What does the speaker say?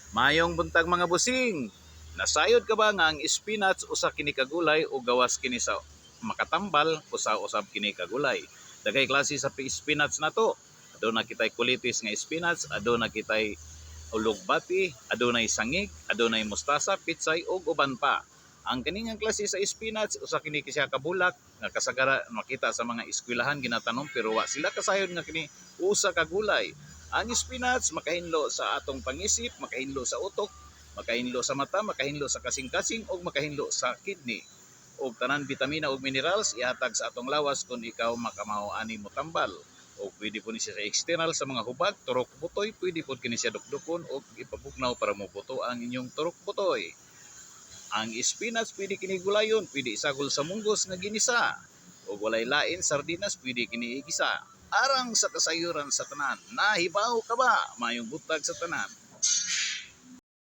Mayong buntag mga busing. Nasayod ka ba nga ang spinach usa kini ka gulay o gawas kini sa makatambal usa-usab kini ka gulay? Daghay klase sa spinach nato. Aduna kitay kulitis nga spinach, aduna kitay ulugbati, adunay sangig, adunay mustasa, pitsay ug uban pa. Ang kaningang klase sa spinach usa kini siya kabulak nga kasagara makita sa mga eskwelahan ginatanom pero wa sila kasayod nga kini usa ka gulay. Ang spinach makahinlo sa atong pangisip, makahinlo sa utok, makahinlo sa mata, makahinlo sa kasing-kasing ug makahinlo sa kidney. Og tanan bitamina ug minerals ihatag sa atong lawas kung ikaw makamao ani mo tambal. O pwede po ni siya sa external sa mga hubag, turok butoy, pwede po kini siya dukdukon o ipabugnaw para mobuto ang inyong turok butoy. Ang spinach pwede kini gulayon, pwede isagol sa munggos nga ginisa. O walay lain sardinas pwede kini igisa. Arang sa kasayuran sa tanan, nahibaw ka ba? Mayong butag sa tanan.